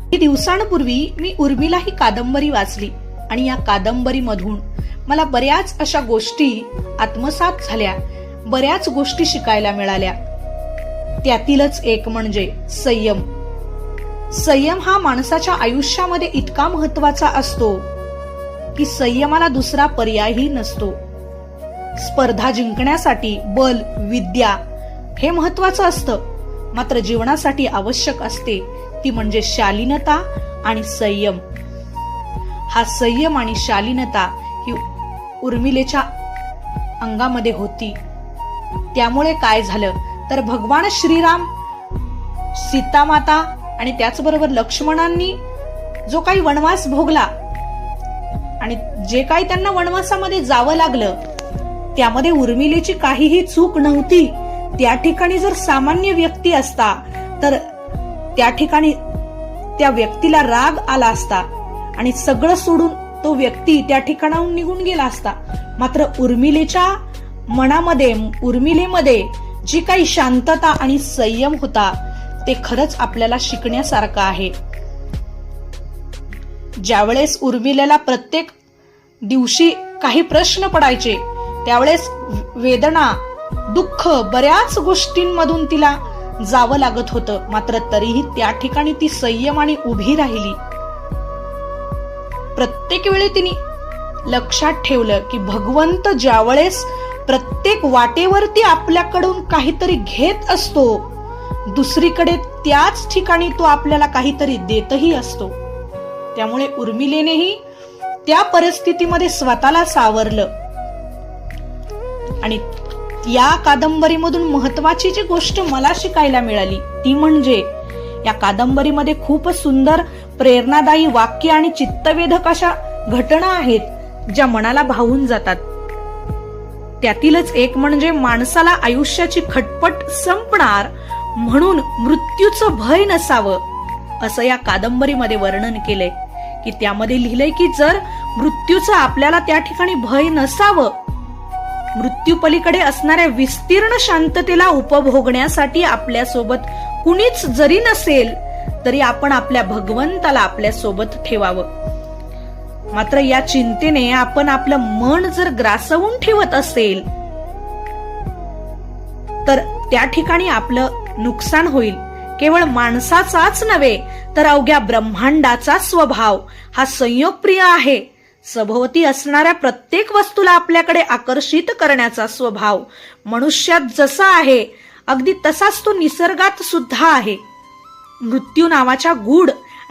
काही दिवसांपूर्वी मी उर्मिला ही कादंबरी वाचली आणि या कादंबरीमधून मला बऱ्याच अशा गोष्टी आत्मसात झाल्या, बऱ्याच गोष्टी शिकायला मिळाल्या. त्यातीलच एक म्हणजे संयम. संयम हा माणसाच्या आयुष्यामध्ये इतका महत्वाचा असतो की संयमाला दुसरा पर्यायही नसतो. स्पर्धा जिंकण्यासाठी बल, विद्या हे महत्वाचं असतं, मात्र जीवनासाठी आवश्यक असते ती म्हणजे शालीनता आणि संयम. हा संयम आणि शालीनता ही उर्मिलेच्या अंगामध्ये होती. त्यामुळे काय झालं तर भगवान श्रीराम, सीतामाता आणि त्याचबरोबर लक्ष्मणांनी जो काही वनवास भोगला आणि जे काही त्यांना वनवासामध्ये जावं लागलं त्यामध्ये उर्मिलेची काहीही चूक नव्हती. त्या ठिकाणी जर सामान्य व्यक्ती असता तर त्या ठिकाणी त्या व्यक्तीला राग आला असता आणि सगळं सोडून तो व्यक्ती त्या ठिकाणाहून निघून गेला असता. मात्र उर्मिलेच्या मनामध्ये, उर्मिलेमध्ये जी काही शांतता आणि संयम होता ते खरंच आपल्याला शिकण्यासारखं आहे. ज्यावेळेस उर्मिलेला प्रत्येक दिवशी काही प्रश्न पडायचे त्यावेळेस वेदना, दुःख, बऱ्याच गोष्टींमधून तिला जावं लागत होतं, मात्र तरीही त्या ठिकाणी ती संयमाने उभी राहिली. प्रत्येक वेळी तिने लक्षात ठेवलं की भगवंत ज्यावेळेस प्रत्येक वाटेवरती आपल्याकडून काहीतरी घेत असतो, दुसरीकडे त्याच ठिकाणी तो आपल्याला काहीतरी देतही असतो. त्यामुळे उर्मिलेनेही त्या परिस्थितीमध्ये स्वतःला सावरलं. आणि या कादंबरीमधून महत्वाची जी गोष्ट मला शिकायला मिळाली ती म्हणजे या कादंबरीमध्ये खूप सुंदर प्रेरणादायी वाक्य आणि चित्तवेधक अशा घटना आहेत ज्या मनाला भावून जातात. त्यातीलच एक म्हणजे माणसाला आयुष्याची खटपट संपणार म्हणून मृत्यूचं भय नसावं असं या कादंबरीमध्ये वर्णन केलंय. की त्यामध्ये लिहिलंय की जर मृत्यूचं आपल्याला त्या ठिकाणी भय नसावं, मृत्यू पलीकडे असणाऱ्या विस्तीर्ण शांततेला उपभोगण्यासाठी आपल्यासोबत कुणीच जरी नसेल तरी आपण आपल्या भगवंताला आपल्या सोबत ठेवावं. मात्र या चिंतेने आपण आपलं मन जर ग्रासवून ठेवत असेल तर त्या ठिकाणी आपलं नुकसान होईल. केवळ माणसाचाच नव्हे तर अवघ्या ब्रह्मांडाचा स्वभाव हा संयोगप्रिय आहे. सभोवती असणाऱ्या प्रत्येक वस्तूला आपल्याकडे आकर्षित करण्याचा स्वभाव मनुष्यात जसा आहे अगदी तसाच तो निसर्गात सुद्धा आहे. मृत्यू नावाच्या गूढ